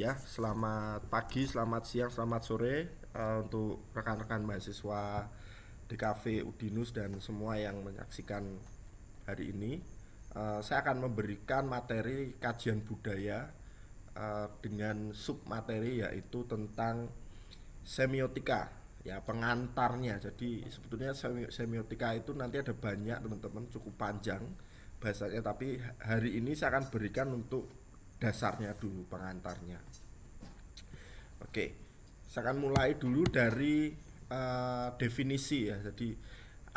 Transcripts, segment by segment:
ya. Selamat pagi, selamat siang, selamat sore untuk rekan-rekan mahasiswa DKV Udinus dan semua yang menyaksikan hari ini. Saya akan memberikan materi kajian budaya dengan sub materi yaitu tentang semiotika, ya, pengantarnya. Jadi sebetulnya semiotika itu nanti ada banyak teman-teman, cukup panjang bahasanya, tapi hari ini saya akan berikan untuk dasarnya dulu, pengantarnya. Oke, saya akan mulai dulu dari definisi ya. Jadi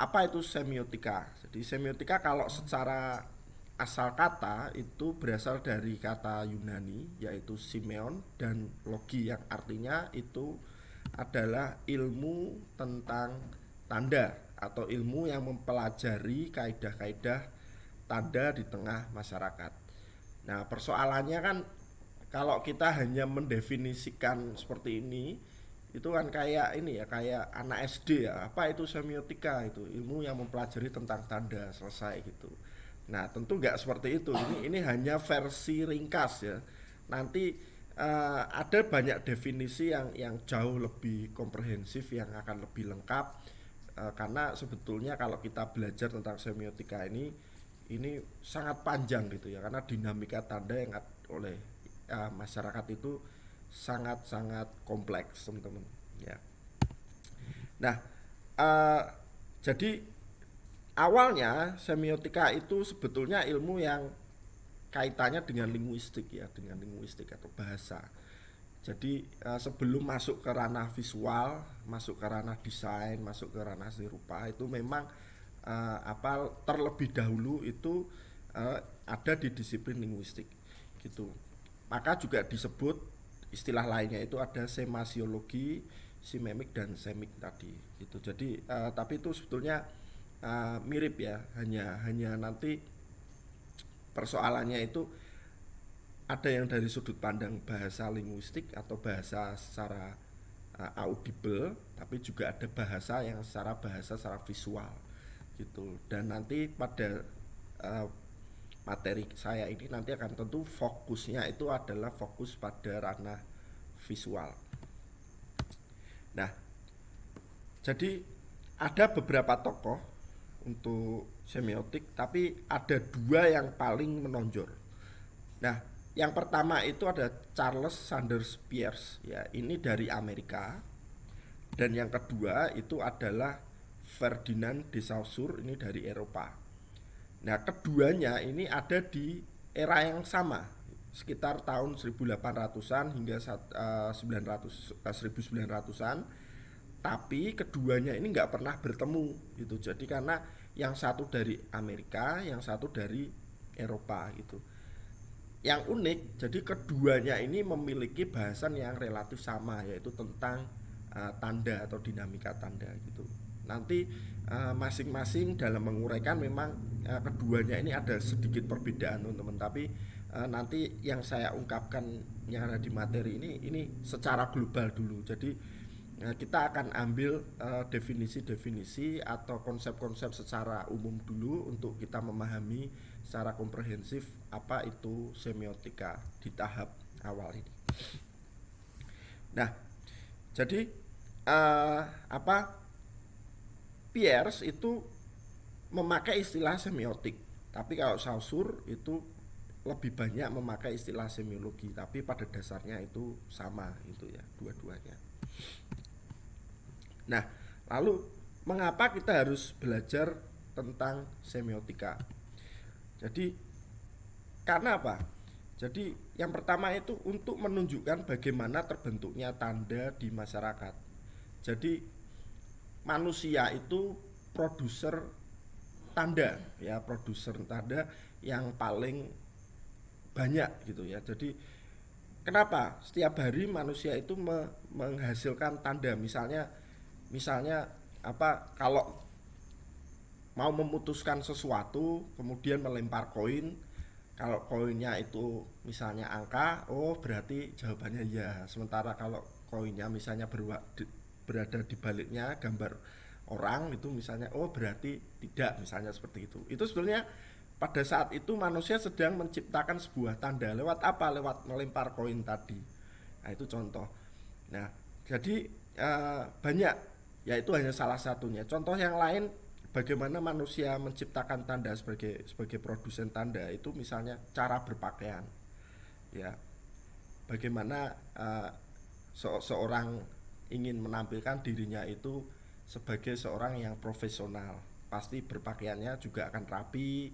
apa itu semiotika? Jadi semiotika kalau secara asal kata itu berasal dari kata Yunani yaitu simeon dan logi, yang artinya itu adalah ilmu tentang tanda atau ilmu yang mempelajari kaidah-kaidah tanda di tengah masyarakat. Nah, persoalannya kan kalau kita hanya mendefinisikan seperti ini, itu kan kayak ini ya, kayak anak SD ya. Apa itu semiotika? Itu ilmu yang mempelajari tentang tanda, selesai gitu. Nah, tentu nggak seperti itu. Ini hanya versi ringkas ya. Nanti ada banyak definisi yang jauh lebih komprehensif, yang akan lebih lengkap. Karena sebetulnya kalau kita belajar tentang semiotika ini sangat panjang gitu ya, karena dinamika tanda yang oleh masyarakat itu sangat-sangat kompleks teman-teman ya. Nah, uh, jadi awalnya semiotika itu sebetulnya ilmu yang kaitannya dengan linguistik ya, dengan linguistik atau bahasa. Jadi sebelum masuk ke ranah visual, masuk ke ranah desain, masuk ke ranah seni rupa, itu memang terlebih dahulu itu ada di disiplin linguistik gitu. Maka juga disebut istilah lainnya itu ada semasiologi, simemik dan semik tadi gitu. Jadi tapi itu sebetulnya mirip ya, hanya nanti persoalannya itu ada yang dari sudut pandang bahasa linguistik atau bahasa secara audible, tapi juga ada bahasa yang secara visual gitu. Dan nanti pada uh, materi saya ini nanti akan tentu fokusnya itu adalah fokus pada ranah visual. Nah, jadi ada beberapa tokoh untuk semiotik, tapi ada dua yang paling menonjol. Nah, yang pertama itu ada Charles Sanders Peirce, ya, ini dari Amerika. Dan yang kedua itu adalah Ferdinand de Saussure, ini dari Eropa. Nah, keduanya ini ada di era yang sama, sekitar tahun 1800-an hingga 1900-an. Tapi keduanya ini nggak pernah bertemu gitu. Jadi karena yang satu dari Amerika, yang satu dari Eropa gitu. Yang unik, jadi keduanya ini memiliki bahasan yang relatif sama, yaitu tentang tanda atau dinamika tanda gitu. Nanti masing-masing dalam menguraikan memang keduanya ini ada sedikit perbedaan teman-teman, tapi nanti yang saya ungkapkan yang ada di materi ini secara global dulu. Jadi kita akan ambil definisi-definisi atau konsep-konsep secara umum dulu untuk kita memahami secara komprehensif apa itu semiotika di tahap awal ini. Nah, jadi apa Peirce itu memakai istilah semiotik, tapi kalau Saussure itu lebih banyak memakai istilah semiologi, tapi pada dasarnya itu sama itu ya, dua-duanya. Nah, lalu mengapa kita harus belajar tentang semiotika? Jadi karena apa? Jadi yang pertama itu untuk menunjukkan bagaimana terbentuknya tanda di masyarakat. Jadi manusia itu produser tanda ya, produser tanda yang paling banyak gitu ya. Jadi kenapa setiap hari manusia itu menghasilkan tanda, misalnya apa, kalau mau memutuskan sesuatu kemudian melempar koin, kalau koinnya itu misalnya angka, oh berarti jawabannya ya. Sementara kalau koinnya misalnya berada di baliknya gambar orang itu misalnya, oh berarti tidak, misalnya seperti itu. Itu sebenarnya pada saat itu manusia sedang menciptakan sebuah tanda lewat apa? Lewat melempar koin tadi. Nah, itu contoh. Nah, jadi banyak, ya itu hanya salah satunya. Contoh yang lain, bagaimana manusia menciptakan tanda sebagai produsen tanda itu misalnya cara berpakaian. Ya, bagaimana seorang ingin menampilkan dirinya itu sebagai seorang yang profesional, pasti berpakaiannya juga akan rapi,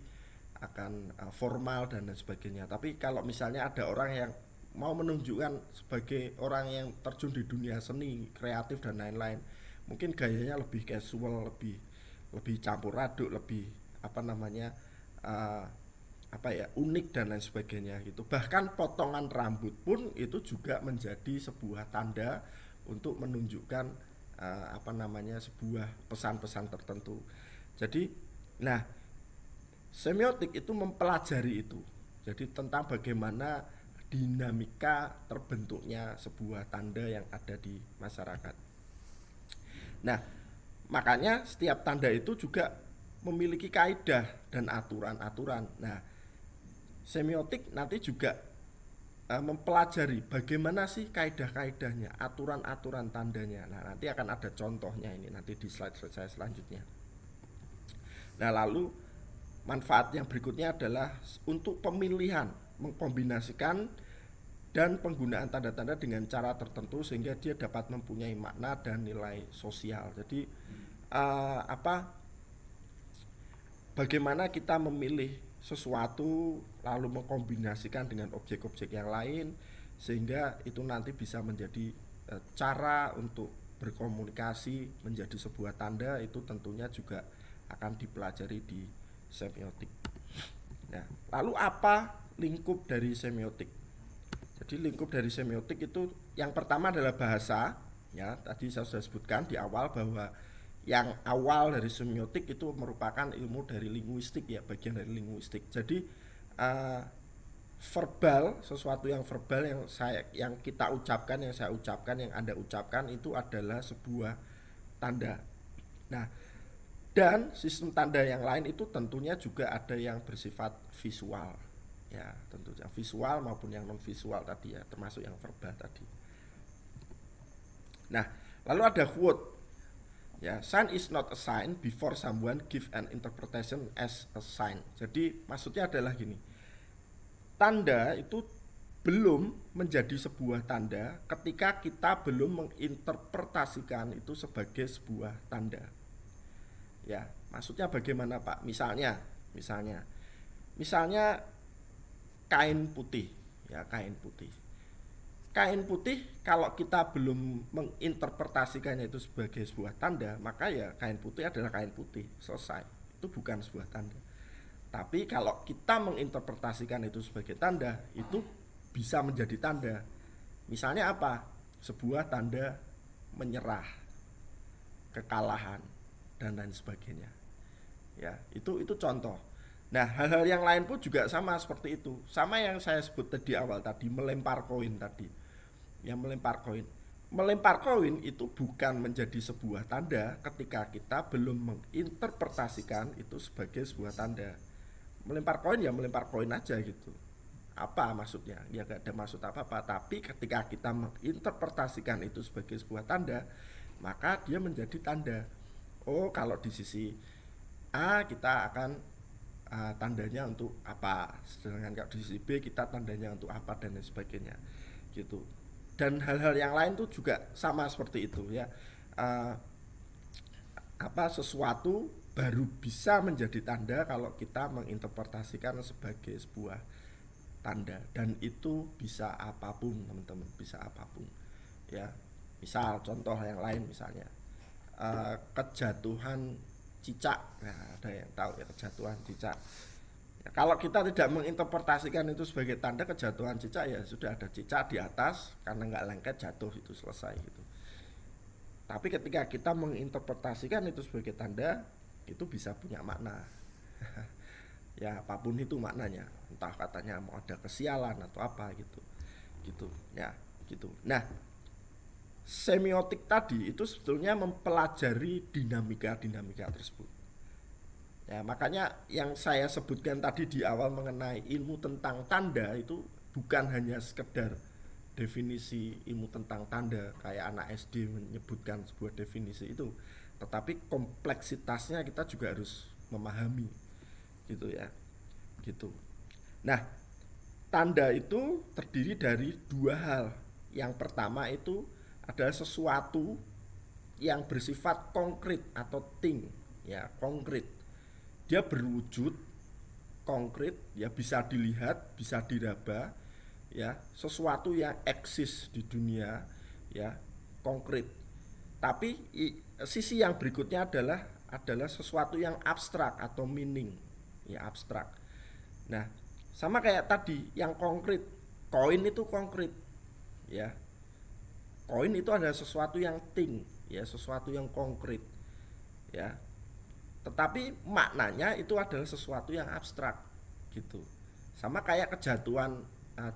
akan formal dan lain sebagainya. Tapi kalau misalnya ada orang yang mau menunjukkan sebagai orang yang terjun di dunia seni, kreatif dan lain-lain, mungkin gayanya lebih casual, lebih lebih campur aduk, lebih apa namanya, uh, apa ya, unik dan lain sebagainya gitu. Bahkan potongan rambut pun itu juga menjadi sebuah tanda untuk menunjukkan apa namanya, sebuah pesan-pesan tertentu. Jadi, nah, semiotik itu mempelajari itu. Jadi tentang bagaimana dinamika terbentuknya sebuah tanda yang ada di masyarakat. Nah, makanya setiap tanda itu juga memiliki kaidah dan aturan-aturan. Nah, semiotik nanti juga mempelajari bagaimana sih kaidah-kaidahnya, aturan-aturan tandanya. Nah, nanti akan ada contohnya ini nanti di slide saya selanjutnya. Nah, lalu manfaat yang berikutnya adalah untuk pemilihan, mengkombinasikan dan penggunaan tanda-tanda dengan cara tertentu sehingga dia dapat mempunyai makna dan nilai sosial. Jadi apa, bagaimana kita memilih sesuatu lalu mengkombinasikan dengan objek-objek yang lain sehingga itu nanti bisa menjadi cara untuk berkomunikasi menjadi sebuah tanda, itu tentunya juga akan dipelajari di semiotik. Nah, lalu apa lingkup dari semiotik? Jadi lingkup dari semiotik itu yang pertama adalah bahasa. Ya, tadi saya sudah sebutkan di awal bahwa yang awal dari semiotik itu merupakan ilmu dari linguistik, ya, bagian dari linguistik. Jadi uh, verbal, sesuatu yang verbal yang kita ucapkan, yang saya ucapkan, yang Anda ucapkan itu adalah sebuah tanda. Nah, dan sistem tanda yang lain itu tentunya juga ada yang bersifat visual, ya, tentunya visual maupun yang non visual tadi, ya, termasuk yang verbal tadi. Nah, lalu ada quote, ya, sign is not a sign before someone give an interpretation as a sign. Jadi maksudnya adalah gini, tanda itu belum menjadi sebuah tanda ketika kita belum menginterpretasikan itu sebagai sebuah tanda. Ya, maksudnya bagaimana, Pak? Misalnya kain putih, ya, kain putih. Kain putih kalau kita belum menginterpretasikannya itu sebagai sebuah tanda, maka ya kain putih adalah kain putih, selesai. Itu bukan sebuah tanda. Tapi kalau kita menginterpretasikan itu sebagai tanda, itu bisa menjadi tanda. Misalnya apa? Sebuah tanda menyerah, kekalahan dan lain sebagainya. Ya, itu contoh. Nah, hal-hal yang lain pun juga sama seperti itu. Sama yang saya sebut di awal tadi, melempar koin tadi. Yang melempar koin itu bukan menjadi sebuah tanda ketika kita belum menginterpretasikan itu sebagai sebuah tanda. Melempar koin ya melempar koin aja gitu. Apa maksudnya? Ya gak ada maksud apa-apa. Tapi ketika kita menginterpretasikan itu sebagai sebuah tanda, maka dia menjadi tanda. Oh, kalau di sisi A kita akan tandanya untuk apa, sedangkan kalau di sisi B kita tandanya untuk apa dan lain sebagainya gitu. Dan hal-hal yang lain tuh juga sama seperti itu, ya. uh, apa, sesuatu baru bisa menjadi tanda kalau kita menginterpretasikan sebagai sebuah tanda, dan itu bisa apapun, teman-teman, bisa apapun, ya. Misal contoh yang lain, misalnya kejatuhan cicak. Nah, ada yang tahu ya kejatuhan cicak. Ya, kalau kita tidak menginterpretasikan itu sebagai tanda kejatuhan cicak, ya sudah ada cicak di atas, karena nggak lengket jatuh, itu selesai gitu. Tapi ketika kita menginterpretasikan itu sebagai tanda, itu bisa punya makna. Ya, apapun itu maknanya, entah katanya mau ada kesialan atau apa gitu, gitu, ya, gitu. Nah, semiotik tadi itu sebetulnya mempelajari dinamika-dinamika tersebut. Ya, makanya yang saya sebutkan tadi di awal mengenai ilmu tentang tanda itu bukan hanya sekedar definisi ilmu tentang tanda kayak anak SD menyebutkan sebuah definisi itu, tetapi kompleksitasnya kita juga harus memahami gitu ya, gitu. Nah, tanda itu terdiri dari dua hal. Yang pertama itu adalah sesuatu yang bersifat konkret atau thing, ya, konkret. Dia berwujud konkret, ya, bisa dilihat, bisa diraba, ya, sesuatu yang eksis di dunia, ya, konkret. Tapi sisi yang berikutnya adalah sesuatu yang abstrak atau meaning, ya, abstrak. Nah, sama kayak tadi yang konkret, koin itu konkret, ya. Koin itu adalah sesuatu yang thing, ya, sesuatu yang konkret, ya. Tetapi maknanya itu adalah sesuatu yang abstrak, gitu. Sama kayak kejatuhan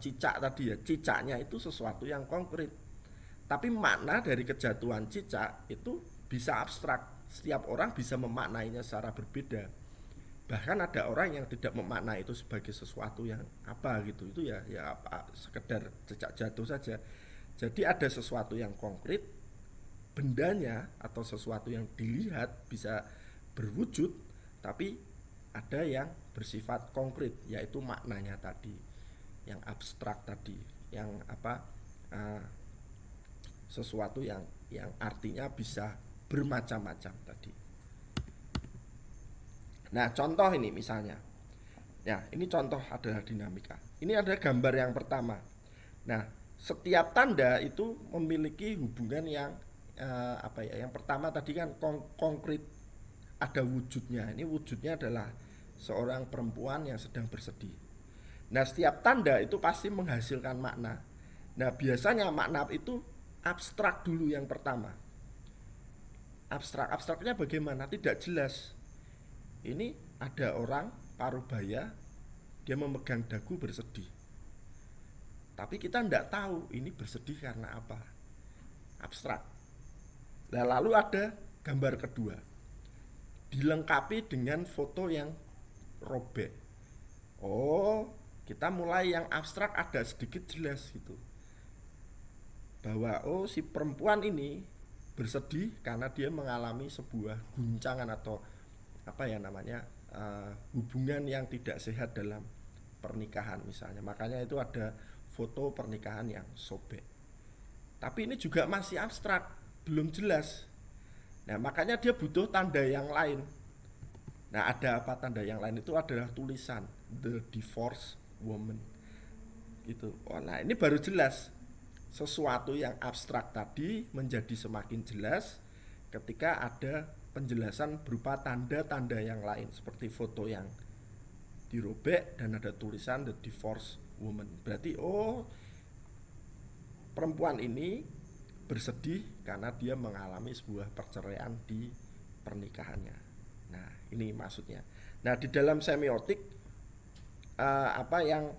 cicak tadi ya, cicaknya itu sesuatu yang konkret. Tapi makna dari kejatuhan cicak itu bisa abstrak. Setiap orang bisa memaknainya secara berbeda. Bahkan ada orang yang tidak memaknai itu sebagai sesuatu yang apa gitu. Itu ya apa, sekedar cicak jatuh saja. Jadi ada sesuatu yang konkret, bendanya atau sesuatu yang dilihat bisa berwujud, tapi ada yang bersifat konkret, yaitu maknanya tadi, yang abstrak tadi, yang apa, sesuatu yang artinya bisa bermacam-macam tadi. Nah, contoh ini misalnya, ya, ini contoh adalah dinamika. Ini adalah gambar yang pertama. Nah, setiap tanda itu memiliki hubungan yang apa ya? Yang pertama tadi kan konkret, ada wujudnya. Ini wujudnya adalah seorang perempuan yang sedang bersedih. Nah, setiap tanda itu pasti menghasilkan makna. Nah, biasanya makna itu abstrak dulu yang pertama. Abstraknya bagaimana? Tidak jelas. Ini ada orang parubaya, dia memegang dagu bersedih. Tapi kita tidak tahu ini bersedih karena apa. Abstrak. Nah, lalu ada gambar kedua, dilengkapi dengan foto yang robek. Oh, kita mulai yang abstrak ada sedikit jelas gitu. Bahwa oh, si perempuan ini bersedih karena dia mengalami sebuah guncangan atau apa ya namanya, hubungan yang tidak sehat dalam pernikahan misalnya. Makanya itu ada foto pernikahan yang sobek. Tapi ini juga masih abstrak, belum jelas. Nah, makanya dia butuh tanda yang lain. Nah, ada apa tanda yang lain? Itu adalah tulisan The Divorced Woman. Gitu. Oh, nah, ini baru jelas. Sesuatu yang abstrak tadi menjadi semakin jelas ketika ada penjelasan berupa tanda-tanda yang lain seperti foto yang dirobek dan ada tulisan The Divorced Woman. Berarti oh, perempuan ini bersedih karena dia mengalami sebuah perceraian di pernikahannya. Nah, ini maksudnya. Nah, di dalam semiotik apa yang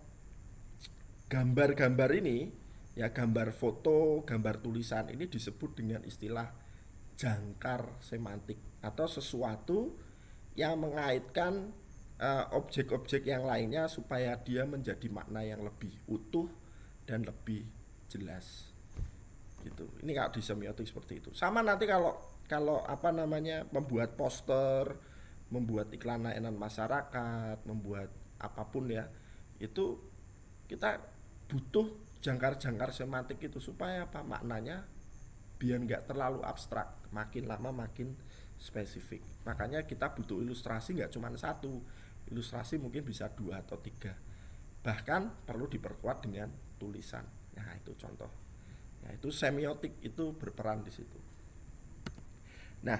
gambar-gambar ini, ya, gambar foto, gambar tulisan ini disebut dengan istilah jangkar semantik atau sesuatu yang mengaitkan objek-objek yang lainnya supaya dia menjadi makna yang lebih utuh dan lebih jelas. Gitu. Ini kalau di semiotik seperti itu. Sama nanti kalau apa namanya, membuat poster, membuat iklan layanan masyarakat, membuat apapun ya, itu kita butuh jangkar-jangkar semantik itu supaya apa, maknanya biar nggak terlalu abstrak, makin lama makin spesifik. Makanya kita butuh ilustrasi nggak cuma satu, ilustrasi mungkin bisa 2 atau 3, bahkan perlu diperkuat dengan tulisan. Nah, itu contoh. Nah, itu semiotik itu berperan di situ. Nah,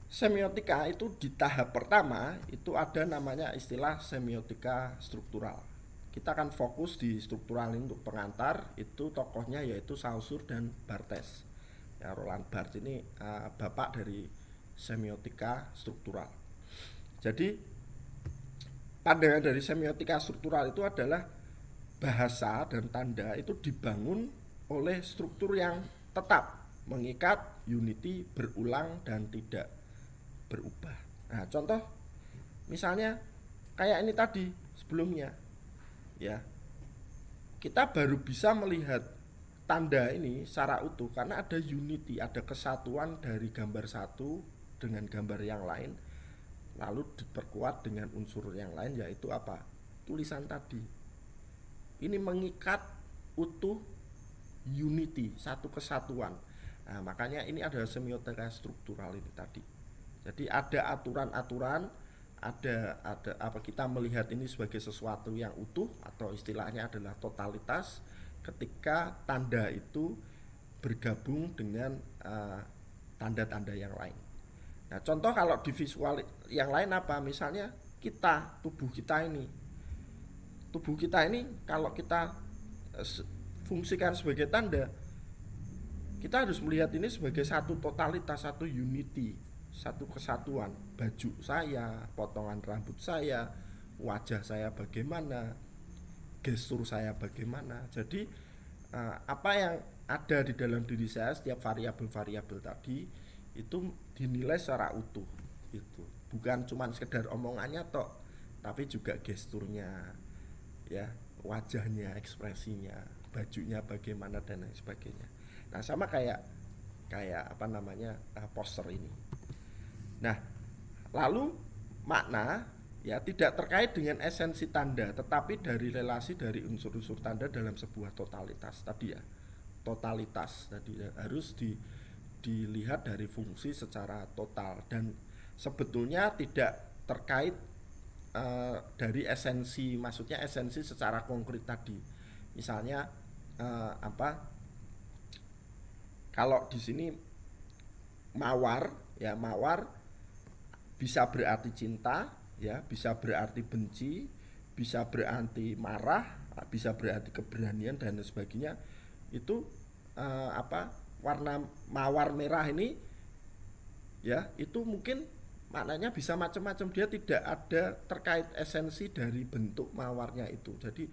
semiotika itu di tahap pertama itu ada namanya istilah semiotika struktural. Kita akan fokus di struktural ini untuk pengantar. Itu tokohnya yaitu Saussure dan Barthes. Ya, Roland Barthes ini bapak dari semiotika struktural. Jadi pandangan dari semiotika struktural itu adalah bahasa dan tanda itu dibangun oleh struktur yang tetap, mengikat, unity, berulang dan tidak berubah. Nah, contoh misalnya kayak ini tadi sebelumnya, ya, kita baru bisa melihat tanda ini secara utuh karena ada unity, ada kesatuan dari gambar satu dengan gambar yang lain, lalu diperkuat dengan unsur yang lain, yaitu apa? Tulisan tadi. Ini mengikat utuh, unity, satu kesatuan. Nah, makanya ini adalah semiotika struktural ini tadi. Jadi ada aturan-aturan, ada apa, kita melihat ini sebagai sesuatu yang utuh atau istilahnya adalah totalitas ketika tanda itu bergabung dengan tanda-tanda yang lain. Nah, contoh kalau di visual yang lain apa? Misalnya tubuh kita ini kalau kita fungsikan sebagai tanda, kita harus melihat ini sebagai satu totalitas, satu unity, satu kesatuan. Baju saya, potongan rambut saya, wajah saya bagaimana, gestur saya bagaimana. Jadi apa yang ada di dalam diri saya, setiap variabel-variabel tadi itu dinilai secara utuh. Itu bukan cuma sekedar omongannya tok, tapi juga gesturnya, ya, wajahnya, ekspresinya, bajunya bagaimana dan lain sebagainya. Nah, sama kayak apa namanya, poster ini. Nah, lalu makna ya tidak terkait dengan esensi tanda, tetapi dari relasi dari unsur-unsur tanda dalam sebuah totalitas tadi ya. Totalitas tadi harus dilihat dari fungsi secara total dan sebetulnya tidak terkait dari esensi, maksudnya esensi secara konkret tadi. Misalnya kalau di sini mawar bisa berarti cinta, ya, bisa berarti benci, bisa berarti marah, bisa berarti keberanian dan sebagainya. Itu warna mawar merah ini, ya, itu mungkin maknanya bisa macam-macam. Dia tidak ada terkait esensi dari bentuk mawarnya itu. Jadi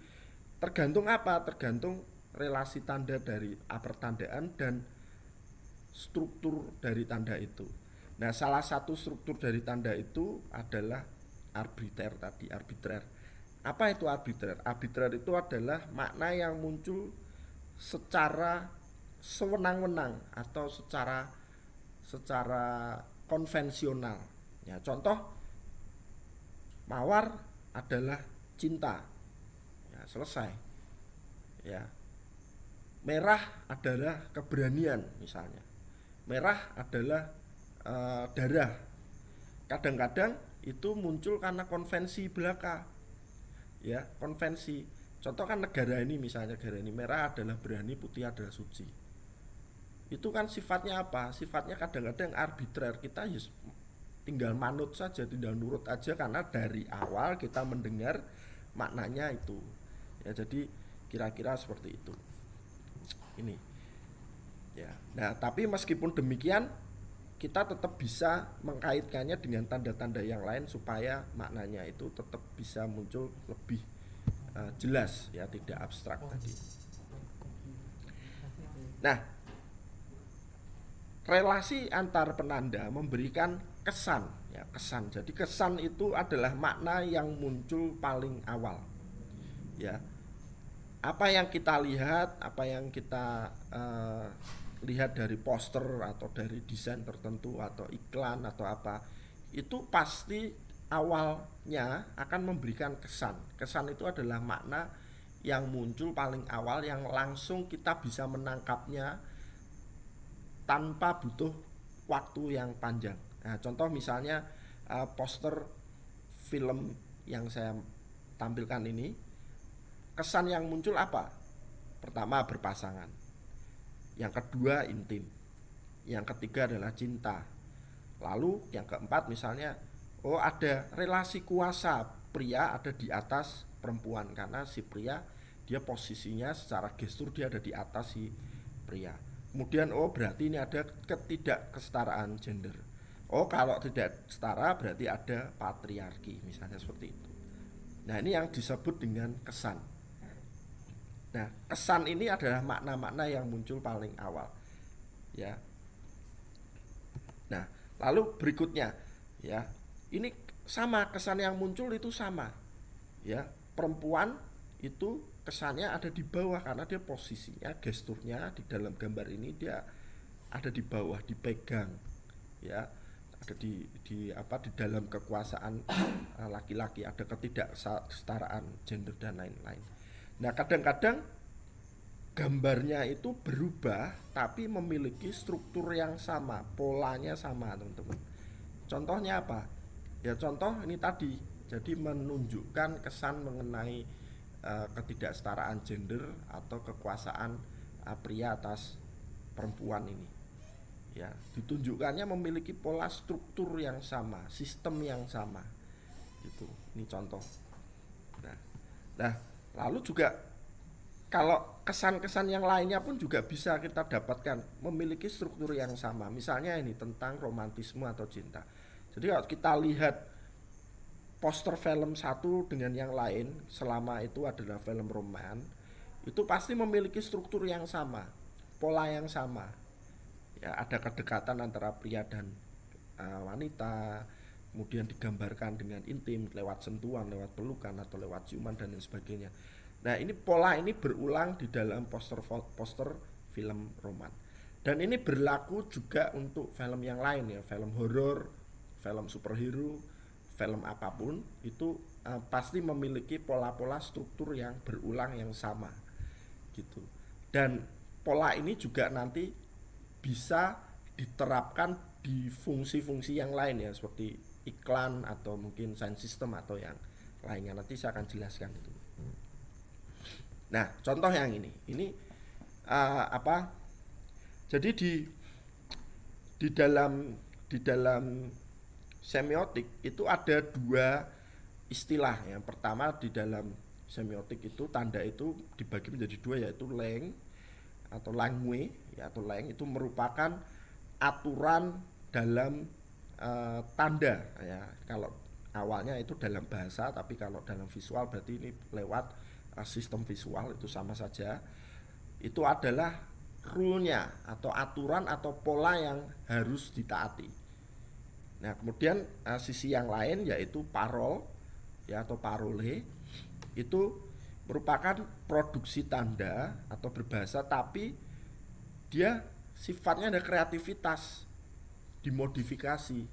tergantung apa? Tergantung relasi tanda dari pertandaan dan struktur dari tanda itu. Nah, salah satu struktur dari tanda itu adalah arbiter tadi, arbitrer. Apa itu arbitrer? Arbitrer itu adalah makna yang muncul secara sewenang-wenang atau secara konvensional. Ya, contoh mawar adalah cinta. Ya, selesai. Ya. Merah adalah keberanian misalnya. Merah adalah darah. Kadang-kadang itu muncul karena konvensi belaka, ya, konvensi. Contoh kan negara ini misalnya, negara ini merah adalah berani, putih adalah suci. Itu kan sifatnya apa? Sifatnya kadang-kadang arbitrer. Kita tinggal manut saja, tinggal nurut aja karena dari awal kita mendengar maknanya itu. Ya, jadi kira-kira seperti itu. Ini. Ya. Nah, tapi meskipun demikian kita tetap bisa mengkaitkannya dengan tanda-tanda yang lain supaya maknanya itu tetap bisa muncul lebih jelas, ya, tidak abstrak tadi. Nah, relasi antar penanda memberikan kesan, ya, kesan. Jadi kesan itu adalah makna yang muncul paling awal, ya. Apa yang kita lihat, apa yang kita lihat dari poster atau dari desain tertentu atau iklan atau apa, itu pasti awalnya akan memberikan kesan. Kesan itu adalah makna yang muncul paling awal, yang langsung kita bisa menangkapnya tanpa butuh waktu yang panjang. Nah, contoh misalnya poster film yang saya tampilkan ini, kesan yang muncul apa? Pertama, berpasangan. Yang kedua, intim. Yang ketiga adalah cinta. Lalu yang keempat misalnya, ada relasi kuasa, pria ada di atas perempuan karena si pria dia posisinya secara gestur dia ada di atas si pria. Kemudian berarti ini ada ketidakkesetaraan gender. Kalau tidak setara berarti ada patriarki, misalnya seperti itu. Nah, ini yang disebut dengan kesan. Nah, kesan ini adalah makna-makna yang muncul paling awal, ya. Nah, lalu berikutnya, ya, ini sama, kesan yang muncul itu sama, ya. Perempuan itu kesannya ada di bawah karena dia posisinya, gesturnya di dalam gambar ini dia ada di bawah, dipegang, ya, ada di apa di dalam kekuasaan laki-laki, ada ketidaksetaraan gender dan lain-lain. Nah, kadang-kadang gambarnya itu berubah tapi memiliki struktur yang sama, polanya sama, teman-teman. Contohnya apa? Ya contoh ini tadi. Jadi menunjukkan kesan mengenai ketidaksetaraan gender atau kekuasaan pria atas perempuan ini. Ya, ditunjukkannya memiliki pola struktur yang sama, sistem yang sama. Gitu. Ini contoh. Nah, nah lalu juga kalau kesan-kesan yang lainnya pun juga bisa kita dapatkan memiliki struktur yang sama. Misalnya ini tentang romantisme atau cinta. Jadi kalau kita lihat poster film satu dengan yang lain, selama itu adalah film roman, itu pasti memiliki struktur yang sama, pola yang sama. Ya, ada kedekatan antara pria dan wanita, kemudian digambarkan dengan intim lewat sentuhan, lewat pelukan atau lewat ciuman dan lain sebagainya. Nah, ini pola ini berulang di dalam poster film roman. Dan ini berlaku juga untuk film yang lain ya, film horor, film superhero, film apapun itu pasti memiliki pola-pola struktur yang berulang yang sama gitu. Dan pola ini juga nanti bisa diterapkan di fungsi-fungsi yang lain ya, seperti iklan atau mungkin sound system atau yang lainnya. Nanti saya akan jelaskan itu. Nah, contoh yang ini apa? Jadi di dalam semiotik itu ada dua istilah. Yang pertama, di dalam semiotik itu tanda itu dibagi menjadi dua, yaitu leng atau langue ya, atau leng itu merupakan aturan dalam tanda ya. Kalau awalnya itu dalam bahasa, tapi kalau dalam visual berarti ini lewat sistem visual, itu sama saja. Itu adalah rule-nya atau aturan atau pola yang harus ditaati. Nah, kemudian sisi yang lain yaitu parol ya atau parole, itu merupakan produksi tanda atau berbahasa, tapi dia sifatnya ada kreativitas, dimodifikasi,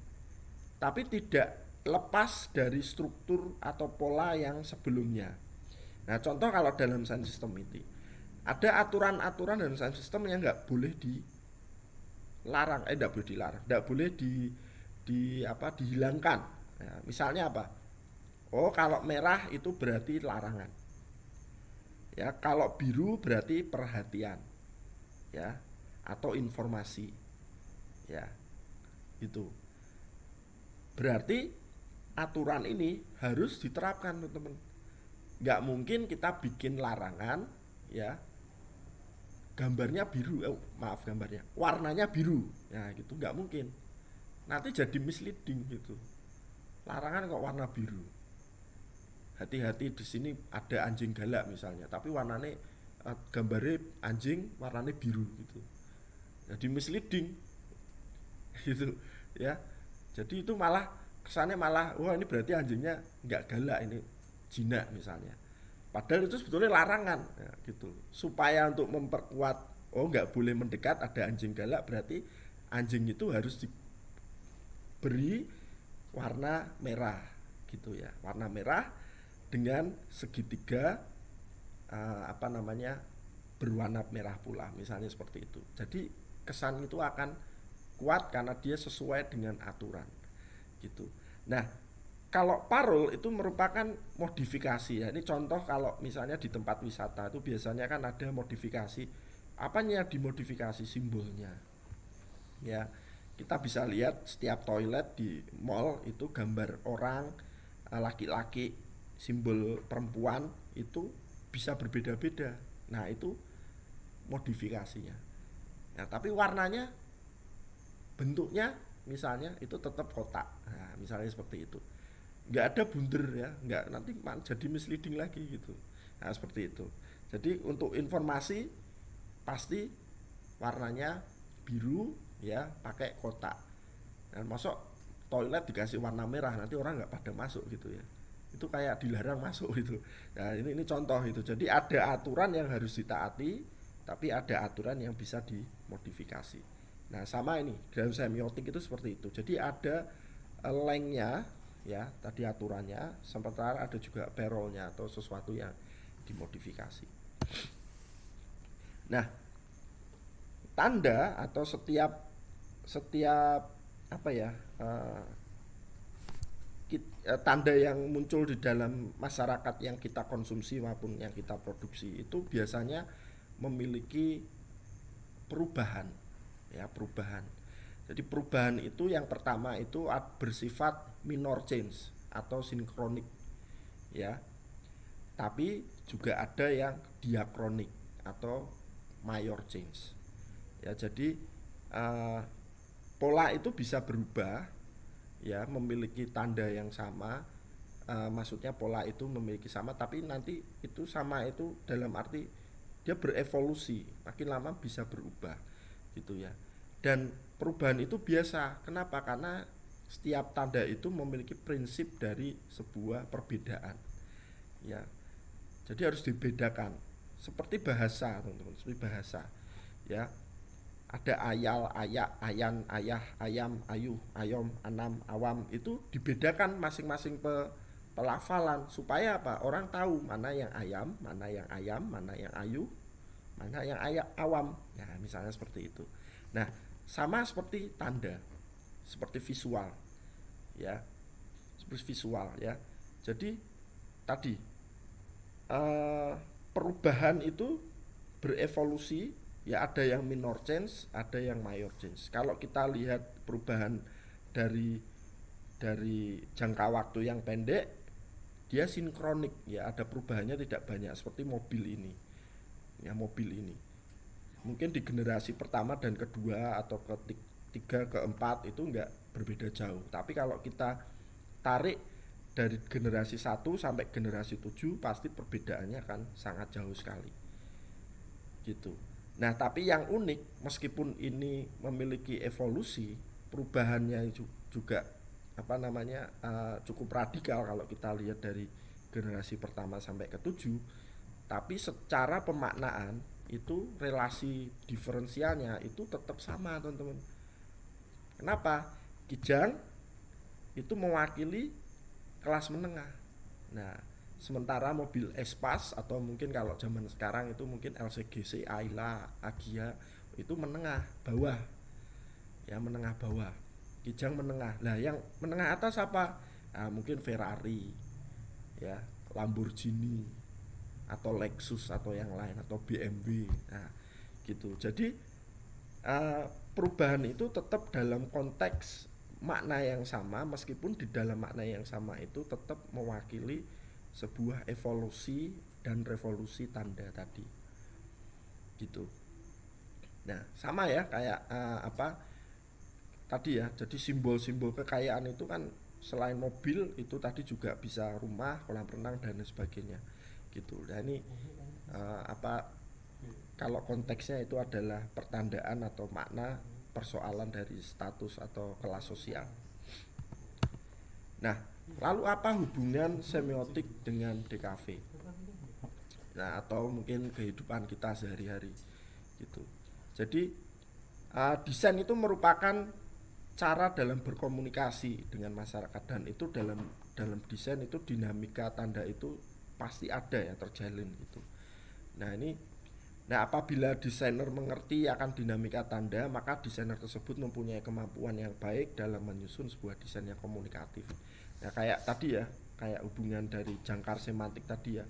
tapi tidak lepas dari struktur atau pola yang sebelumnya. Nah, contoh kalau dalam sound system ini ada aturan-aturan dalam sound system yang nggak boleh dilarang, nggak boleh dilarang, nggak boleh dihilangkan. Ya, misalnya apa? Oh, kalau merah itu berarti larangan. Ya, kalau biru berarti perhatian. Ya, atau informasi. Ya, itu. Berarti aturan ini harus diterapkan, teman-teman. Nggak mungkin kita bikin larangan, ya, gambarnya biru, gambarnya, warnanya biru, ya gitu, nggak mungkin. Nanti jadi misleading gitu. Larangan kok warna biru. Hati-hati, di sini ada anjing galak misalnya, tapi warnanya gambarnya anjing, warnanya biru gitu. Jadi misleading gitu ya. Jadi itu malah kesannya malah wah ini berarti anjingnya nggak galak, ini jinak misalnya. Padahal itu sebetulnya larangan ya, gitu. Supaya untuk memperkuat oh nggak boleh mendekat ada anjing galak, berarti anjing itu harus diberi warna merah gitu ya. Warna merah dengan segitiga berwarna merah pula misalnya, seperti itu. Jadi kesan itu akan kuat karena dia sesuai dengan aturan gitu. Nah, kalau parul itu merupakan modifikasi ya. Ini contoh kalau misalnya di tempat wisata itu biasanya kan ada modifikasi. Apanya dimodifikasi? Simbolnya. Ya, kita bisa lihat setiap toilet di mall itu gambar orang, laki-laki, simbol perempuan itu bisa berbeda-beda. Nah, itu modifikasinya. Nah, tapi warnanya, bentuknya misalnya itu tetap kotak. Nah, misalnya seperti itu. Nggak ada bunder ya, nggak, nanti jadi misleading lagi gitu. Nah, seperti itu. Jadi untuk informasi pasti warnanya biru ya, pakai kotak. Dan masuk toilet dikasih warna merah, nanti orang nggak pada masuk gitu ya. itu kayak dilarang masuk gitu. Nah, ini contoh itu. Jadi ada aturan yang harus ditaati, tapi ada aturan yang bisa dimodifikasi. Nah, sama ini dalam semiotik itu seperti itu. Jadi ada lengthnya ya, tadi aturannya, sementara ada juga barrelnya atau sesuatu yang dimodifikasi. Nah, tanda atau setiap setiap apa ya tanda yang muncul di dalam masyarakat yang kita konsumsi maupun yang kita produksi itu biasanya memiliki perubahan, ya, perubahan. Jadi perubahan itu yang pertama itu bersifat minor change atau sinkronik, ya. Tapi juga ada yang diakronik atau major change. Ya, jadi uh, pola itu bisa berubah, ya, memiliki tanda yang sama. Maksudnya pola itu memiliki sama, tapi nanti itu sama itu dalam arti dia berevolusi, makin lama bisa berubah gitu ya. Dan perubahan itu biasa. Kenapa? Karena setiap tanda itu memiliki prinsip dari sebuah perbedaan, ya. Jadi harus dibedakan. Seperti bahasa, teman-teman, seperti bahasa, ya. Ada ayal, ayak, ayan, ayah, ayam, ayu, ayom, anam, awam, itu dibedakan masing-masing pelafalan supaya apa? Orang tahu mana yang ayam, mana yang ayam, mana yang ayu, mana yang ayak, awam. Ya, misalnya seperti itu. Nah, sama seperti tanda, seperti visual, ya, seperti visual, ya. Jadi tadi perubahan itu berevolusi, ya, ada yang minor change, ada yang major change. Kalau kita lihat perubahan dari jangka waktu yang pendek, dia sinkronik, ya, ada perubahannya tidak banyak seperti mobil ini. Ya, mobil ini. Mungkin di generasi pertama dan kedua atau ketiga, keempat itu enggak berbeda jauh. Tapi kalau kita tarik dari generasi 1 sampai generasi 7 pasti perbedaannya akan sangat jauh sekali. Gitu. Nah, tapi yang unik, meskipun ini memiliki evolusi, perubahannya juga apa namanya cukup radikal kalau kita lihat dari generasi pertama sampai ke-7, tapi secara pemaknaan itu relasi diferensialnya itu tetap sama, teman-teman. Kenapa? Kijang itu mewakili kelas menengah. Nah, sementara mobil Espas atau mungkin kalau zaman sekarang itu mungkin LCGC, Ayla, Agia itu menengah bawah, ya, menengah bawah. Kijang menengah. Nah, yang menengah atas apa? Nah, mungkin Ferrari, ya, Lamborghini atau Lexus atau yang lain atau BMW. Nah, gitu. Jadi perubahan itu tetap dalam konteks makna yang sama, meskipun di dalam makna yang sama itu tetap mewakili sebuah evolusi dan revolusi tanda tadi, gitu. Nah, sama ya kayak tadi ya. Jadi simbol-simbol kekayaan itu kan selain mobil itu tadi juga bisa rumah, kolam renang dan sebagainya, gitu. Nah, ini kalau konteksnya itu adalah pertandaan atau makna persoalan dari status atau kelas sosial. Nah, lalu apa hubungan semiotik dengan DKV? Nah, atau mungkin kehidupan kita sehari-hari, gitu. Jadi desain itu merupakan cara dalam berkomunikasi dengan masyarakat, dan itu dalam desain itu dinamika tanda itu pasti ada, ya, terjalin gitu. Nah, apabila desainer mengerti akan dinamika tanda, maka desainer tersebut mempunyai kemampuan yang baik dalam menyusun sebuah desain yang komunikatif. Nah, kayak tadi ya, kayak hubungan dari jangkar semantik tadi ya.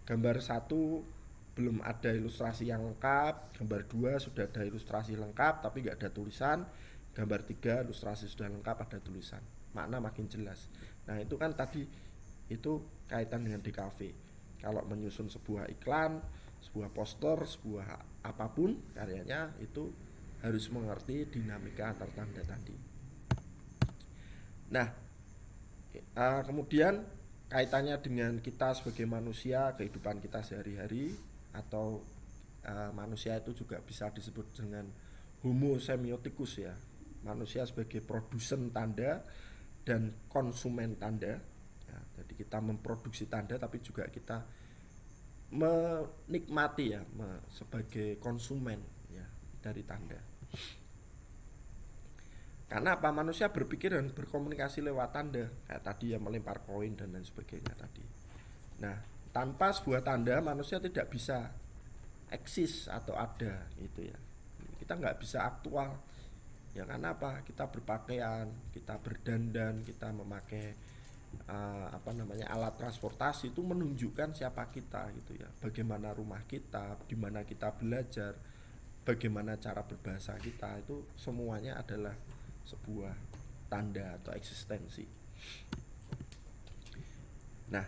Gambar 1 belum ada ilustrasi yang lengkap, gambar 2 sudah ada ilustrasi lengkap tapi nggak ada tulisan, gambar 3 ilustrasi sudah lengkap ada tulisan. Makna makin jelas. Nah, itu kan tadi itu kaitan dengan DKV. Kalau menyusun sebuah iklan, sebuah poster, sebuah apapun karyanya itu harus mengerti dinamika antar tanda tadi. Nah, kemudian kaitannya dengan kita sebagai manusia, kehidupan kita sehari-hari, atau manusia itu juga bisa disebut dengan homo semiotikus, ya, manusia sebagai produsen tanda dan konsumen tanda, ya. Jadi kita memproduksi tanda tapi juga kita menikmati ya sebagai konsumen ya dari tanda. Karena apa, manusia berpikir dan berkomunikasi lewat tanda kayak tadi ya, melempar koin dan lain sebagainya tadi. Nah, tanpa sebuah tanda manusia tidak bisa eksis atau ada gitu ya. Kita nggak bisa aktual ya, karena apa, kita berpakaian, kita berdandan, kita memakai alat transportasi itu menunjukkan siapa kita gitu ya, bagaimana rumah kita, di mana kita belajar, bagaimana cara berbahasa kita, itu semuanya adalah sebuah tanda atau eksistensi. Nah,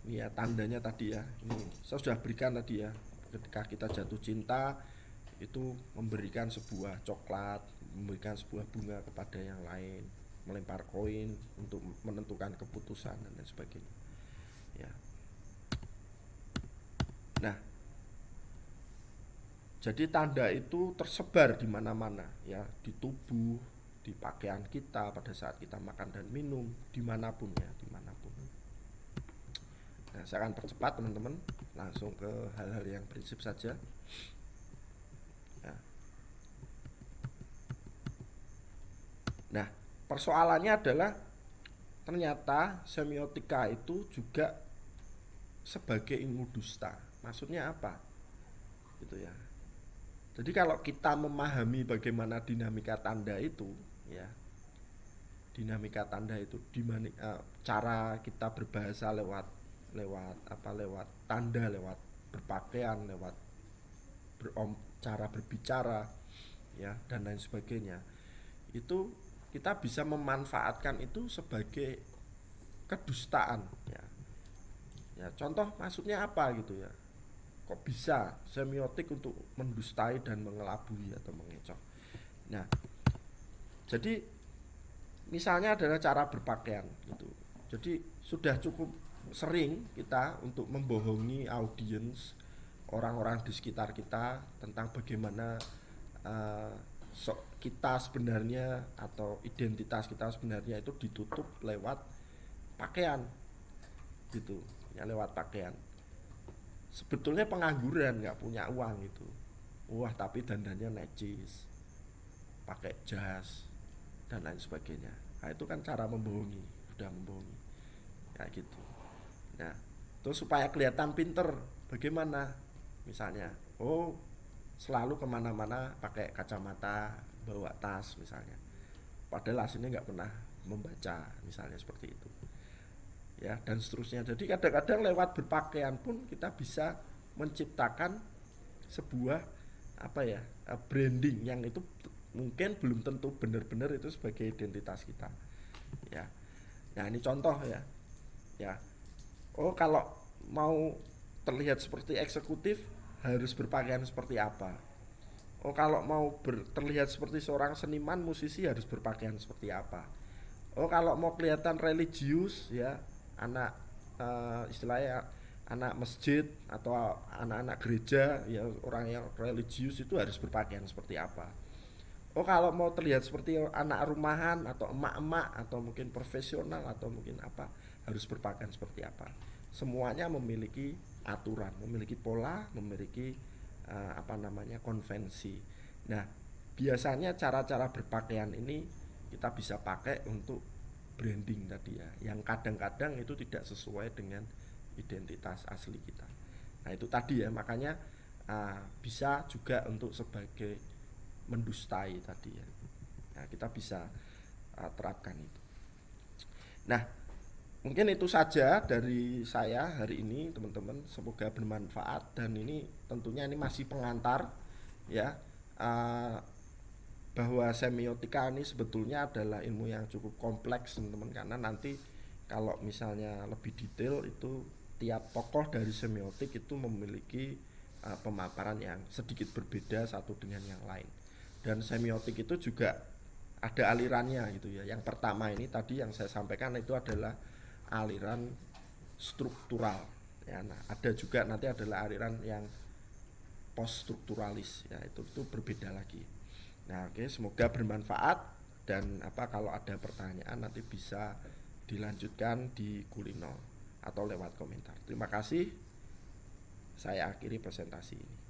ini ya tandanya tadi ya, ini saya sudah berikan tadi ya, ketika kita jatuh cinta itu memberikan sebuah coklat, memberikan sebuah bunga kepada yang lain, melempar koin untuk menentukan keputusan dan lain sebagainya ya. Nah, jadi tanda itu tersebar di mana-mana ya, di tubuh, di pakaian kita pada saat kita makan dan minum, dimanapun ya, dimanapun. Nah, saya akan percepat teman-teman, langsung ke hal-hal yang prinsip saja ya. Nah, persoalannya adalah ternyata semiotika itu juga sebagai ilmu dusta. Maksudnya apa? Gitu ya. Jadi kalau kita memahami bagaimana dinamika tanda itu, ya, dinamika tanda itu, dimana cara kita berbahasa lewat tanda, lewat berpakaian, lewat cara berbicara, ya, dan lain sebagainya, itu kita bisa memanfaatkan itu sebagai kedustaan, ya. Ya, contoh maksudnya apa gitu ya? Kok bisa semiotik untuk mendustai dan mengelabui atau mengecoh. Nah, jadi misalnya adalah cara berpakaian gitu. Jadi sudah cukup sering kita untuk membohongi audiens, orang-orang di sekitar kita tentang bagaimana kita sebenarnya atau identitas kita sebenarnya itu ditutup lewat pakaian gitu ya, lewat pakaian. Sebetulnya pengangguran, nggak punya uang gitu, wah tapi dandannya necis, pakai jas dan lain sebagainya. Nah, itu kan cara membohongi, sudah membohongi kayak gitu. Nah, terus supaya kelihatan pinter, bagaimana? Misalnya, oh selalu kemana-mana pakai kacamata, bawa tas misalnya, padahal aslinya nggak pernah membaca, misalnya seperti itu ya, dan seterusnya. Jadi kadang-kadang lewat berpakaian pun kita bisa menciptakan sebuah branding yang itu mungkin belum tentu benar-benar itu sebagai identitas kita ya. Nah, ini contoh ya. Ya, oh kalau mau terlihat seperti eksekutif harus berpakaian seperti apa. Oh kalau mau terlihat seperti seorang seniman musisi harus berpakaian seperti apa. Oh kalau mau kelihatan religius ya, anak istilahnya anak masjid atau anak-anak gereja ya, orang yang religius itu harus berpakaian seperti apa. Oh kalau mau terlihat seperti anak rumahan atau emak-emak atau mungkin profesional atau mungkin apa, harus berpakaian seperti apa. Semuanya memiliki aturan, memiliki pola, memiliki konvensi. Nah, biasanya cara-cara berpakaian ini kita bisa pakai untuk branding tadi ya, yang kadang-kadang itu tidak sesuai dengan identitas asli kita. Nah, itu tadi ya, makanya bisa juga untuk sebagai mendustai tadi ya. Nah, kita bisa terapkan itu. Nah, mungkin itu saja dari saya hari ini teman-teman, semoga bermanfaat. Dan ini tentunya ini masih pengantar ya, bahwa semiotika ini sebetulnya adalah ilmu yang cukup kompleks teman-teman, karena nanti kalau misalnya lebih detail itu tiap tokoh dari semiotik itu memiliki pemaparan yang sedikit berbeda satu dengan yang lain. Dan semiotik itu juga ada alirannya gitu ya. Yang pertama ini tadi yang saya sampaikan itu adalah aliran struktural ya. Nah, ada juga nanti adalah aliran yang post strukturalis ya, itu berbeda lagi. Nah, oke, semoga bermanfaat, dan kalau ada pertanyaan nanti bisa dilanjutkan di Kulino atau lewat komentar. Terima kasih. Saya akhiri presentasi ini.